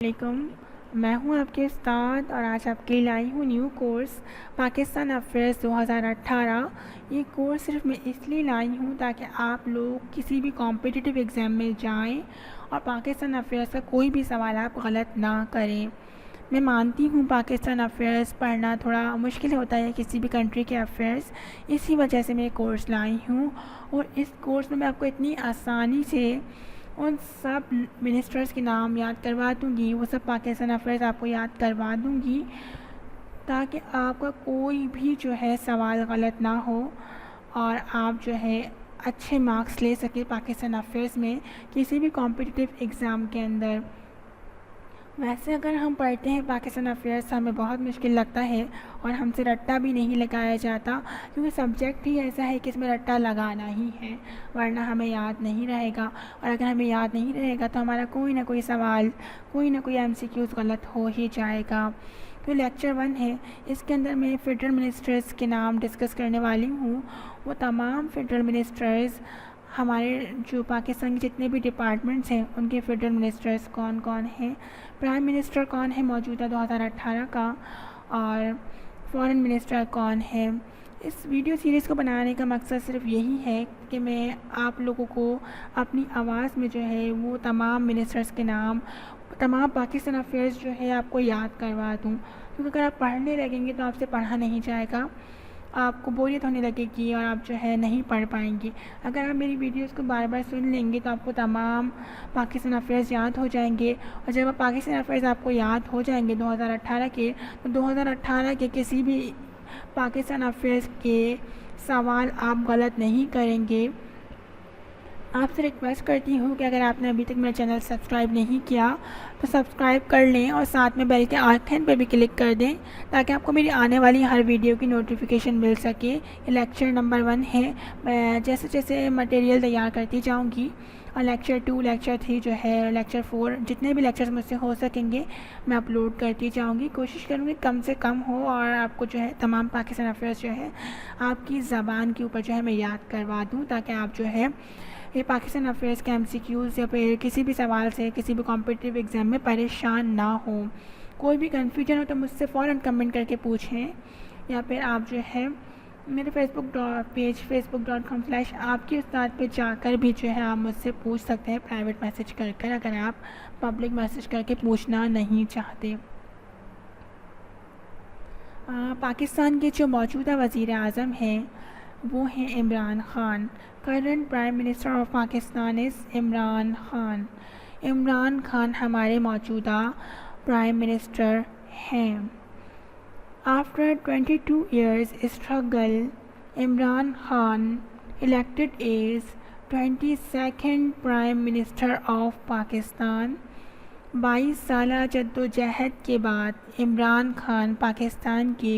علیکم، میں ہوں آپ کے استاد اور آج آپ کے لیے لائی ہوں نیو کورس پاکستان افیئرس 2018۔ یہ کورس صرف میں اس لیے لائی ہوں تاکہ آپ لوگ کسی بھی کمپٹیٹیو ایگزام میں جائیں اور پاکستان افیئرس کا کوئی بھی سوال آپ غلط نہ کریں۔ میں مانتی ہوں پاکستان افیئرس پڑھنا تھوڑا مشکل ہوتا ہے کسی بھی کنٹری کے افیئرس، اسی وجہ سے میں یہ کورس لائی ہوں۔ اور اس کورس میں آپ کو اتنی آسانی سے ان سب منسٹرز کے نام یاد کروا دوں گی، وہ سب پاکستان افیئرس آپ کو یاد کروا دوں گی تاکہ آپ کا کوئی بھی جو ہے سوال غلط نہ ہو اور آپ جو ہے اچھے مارکس لے سکیں پاکستان افیئرس میں کسی بھی کمپٹیٹیو ایگزام کے اندر۔ ویسے اگر ہم پڑھتے ہیں پاکستان افیئرس ہمیں بہت مشکل لگتا ہے اور ہم سے رٹا بھی نہیں لگایا جاتا، کیونکہ سبجیکٹ ہی ایسا ہے کہ اس میں رٹا لگانا ہی ہے، ورنہ ہمیں یاد نہیں رہے گا، اور اگر ہمیں یاد نہیں رہے گا تو ہمارا کوئی نہ کوئی سوال، کوئی نہ کوئی MCQs غلط ہو ہی جائے گا۔ تو لیکچر 1 ہے، اس کے اندر میں فیڈرل منسٹرز کے نام ڈسکس کرنے والی ہوں۔ وہ تمام فیڈرل منسٹرز ہمارے جو پاکستان کے جتنے بھی ڈپارٹمنٹس ہیں ان کے فیڈرل منسٹرز کون کون ہیں، پرائم منسٹر کون ہے موجودہ 2018 کا، اور فورن منسٹر کون ہے۔ اس ویڈیو سیریز کو بنانے کا مقصد صرف یہی ہے کہ میں آپ لوگوں کو اپنی آواز میں جو ہے وہ تمام منسٹرز کے نام، تمام پاکستان افیئرس جو ہے آپ کو یاد کروا دوں، کیونکہ اگر آپ پڑھنے لگیں گے تو آپ سے پڑھا نہیں جائے گا، آپ کو بوریت ہونے لگے گی اور آپ جو ہے نہیں پڑھ پائیں گے۔ اگر آپ میری ویڈیوز کو بار بار سن لیں گے تو آپ کو تمام پاکستان افیئرس یاد ہو جائیں گے، اور جب پاکستان افیئرس آپ کو یاد ہو جائیں گے 2018 کے، تو 2018 کے کسی بھی پاکستان افیئرس کے سوال آپ غلط نہیں کریں گے۔ آپ سے ریکویسٹ کرتی ہوں کہ اگر آپ نے ابھی تک میرا چینل سبسکرائب نہیں کیا تو سبسکرائب کر لیں اور ساتھ میں بیل کے آئیکن پہ بھی کلک کر دیں تاکہ آپ کو میری آنے والی ہر ویڈیو کی نوٹیفیکیشن مل سکے۔ یہ لیکچر نمبر 1 ہے، میں جیسے جیسے مٹیریل تیار کرتی جاؤں گی، اور لیکچر 2، لیکچر 3 جو ہے، لیکچر 4، جتنے بھی لیکچرز مجھ سے ہو سکیں گے میں اپلوڈ کرتی جاؤں گی۔ کوشش کروں گی کم سے کم ہو اور آپ کو جو ہے تمام پاکستان افیئرس جو ہے آپ کی زبان کے اوپر جو ہے میں یاد کروا دوں تاکہ آپ جو ہے یہ پاکستان افیئرس کے MCQs یا پھر کسی بھی سوال سے کسی بھی کمپٹیٹیو ایگزام میں پریشان نہ ہوں۔ کوئی بھی کنفیوژن ہو تو مجھ سے فوراً کمنٹ کر کے پوچھیں، یا پھر آپ جو ہے میرے فیس بک.com/ آپ کی استاد پہ جا کر بھی جو ہے آپ مجھ سے پوچھ سکتے ہیں پرائیویٹ میسج کر کر، اگر آپ پبلک میسج کر کے پوچھنا نہیں چاہتے۔ پاکستان کے جو موجودہ وزیر اعظم ہیں وہ ہیں Imran Khan. Current prime minister of Pakistan is Imran Khan. Imran Khan ہمارے موجودہ پرائم منسٹر ہیں۔ After 22 years struggle, Imran Khan elected as 22nd Prime Minister of Pakistan۔ 22 سالہ جدوجہد کے بعد عمران خان پاکستان کے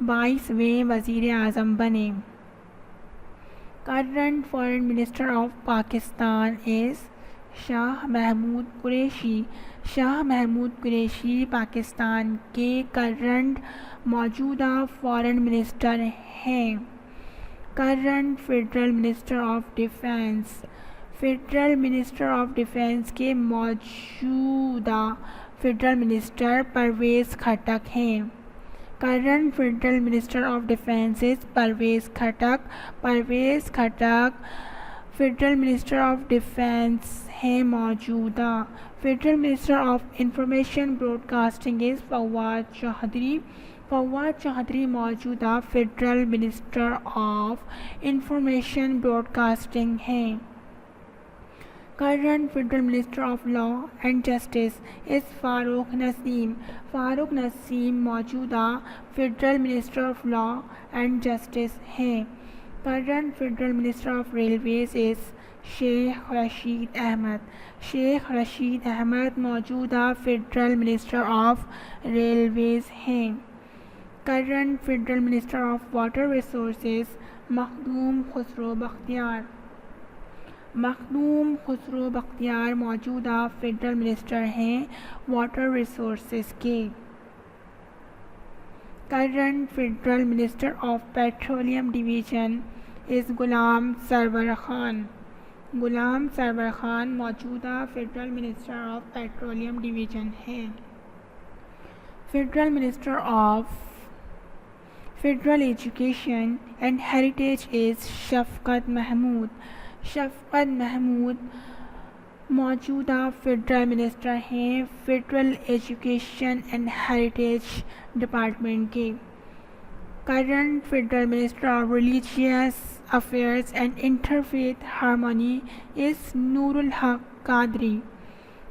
22ویں وزیر اعظم بنے۔ Current foreign minister of Pakistan is Shah Mahmood Qureshi. Shah Mahmood Qureshi Pakistan کے کرنٹ موجودہ فارن منسٹر ہیں۔ Current federal minister of defence. Federal minister of defence کے موجودہ فیڈرل منسٹر پرویز خٹک ہیں۔ Current federal minister of defence is Pervez Khattak. Pervez Khattak federal minister of defence ہیں موجودہ۔ Federal minister of information broadcasting is Fawad Chaudhry. Fawad Chaudhry موجودہ federal minister of information broadcasting ہیں۔ Current federal minister of law and justice is Farooq Naseem. Farooq Naseem موجودہ federal minister of law and justice ہیں۔ Current federal minister of railways is Sheikh Rasheed Ahmed. Sheikh Rasheed Ahmed موجودہ federal minister of railways ہیں۔ Current federal minister of water resources Makhdoom Khusro Bakhtiar. Makhdoom Khusro Bakhtiar موجودہ federal minister ہیں water resources کے۔ Current federal minister of petroleum division is Ghulam Sarwar Khan. Ghulam Sarwar Khan موجودہ federal minister of petroleum division ہیں۔ Federal minister of federal education and heritage is Shafqat Mahmood. Shafqat Mahmood موجودہ federal minister ہیں federal education and heritage department کے۔ Current federal minister of religious affairs and interfaith harmony is Noor ul-Haq Qadri.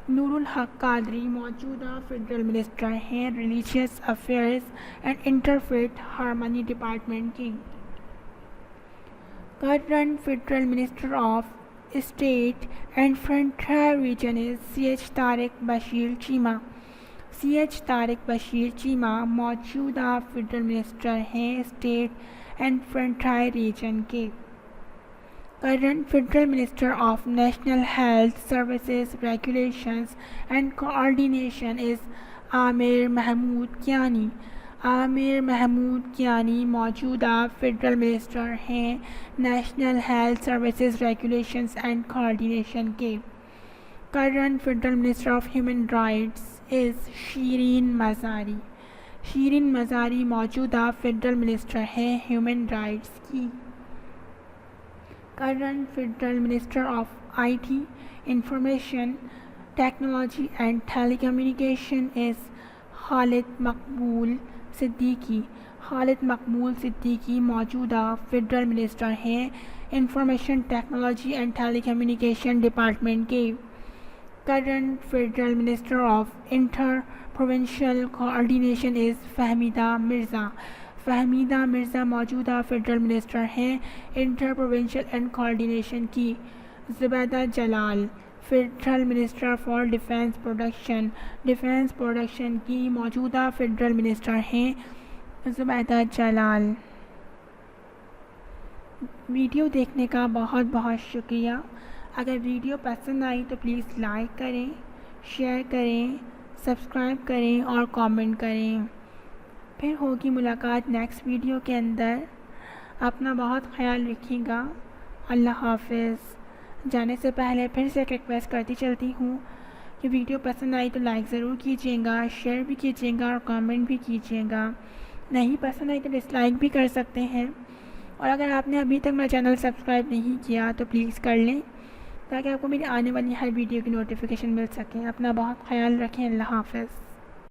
Noor ul-Haq Qadri موجودہ federal minister ہیں religious affairs and interfaith harmony department کے۔ Current federal minister of state and frontier region is C H Tariq Bashir Cheema. C H Tariq Bashir Cheema موجودہ federal minister ہیں state and frontier region کے۔ Current federal minister of national health services regulations and coordination is Aamir Mahmood Kiani. Aamir Mahmood Kiani موجودہ federal minister ہیں national health services regulations and coordination کے۔ Current federal minister of human rights is Shireen Mazari. Shireen Mazari موجودہ federal minister ہیں human rights کی۔ Current federal minister of I T information technology and telecommunication is Khalid Maqbool Siddiqui. Khalid Maqbool Siddiqui موجودہ federal minister ہیں information technology and telecommunication department کے۔ Current federal minister of inter provincial coordination is Fehmida Mirza. Fehmida Mirza موجودہ federal minister ہیں inter provincial and coordination کی۔ Zubaida Jalal federal minister for defence production. Defence production کی موجودہ federal minister ہیں زبیدہ جلال۔ Video دیکھنے کا بہت بہت شکریہ۔ اگر ویڈیو پسند آئی تو پلیز لائک کریں، شیئر کریں، سبسکرائب کریں اور کامنٹ کریں۔ پھر ہوگی ملاقات نیکسٹ ویڈیو کے اندر۔ اپنا بہت خیال رکھیے گا۔ اللہ حافظ۔ جانے سے پہلے پھر سے ایک ریکویسٹ کرتی چلتی ہوں کہ ویڈیو پسند آئی تو لائک ضرور کیجیے گا، شیئر بھی کیجیے گا اور کامنٹ بھی کیجیے گا۔ نہیں پسند آئی تو ڈس لائک بھی کر سکتے ہیں۔ اور اگر آپ نے ابھی تک میرا چینل سبسکرائب نہیں کیا تو پلیز کر لیں تاکہ آپ کو میری آنے والی ہر ویڈیو کی نوٹیفیکیشن مل سکے۔ اپنا بہت خیال رکھیں۔ اللہ حافظ۔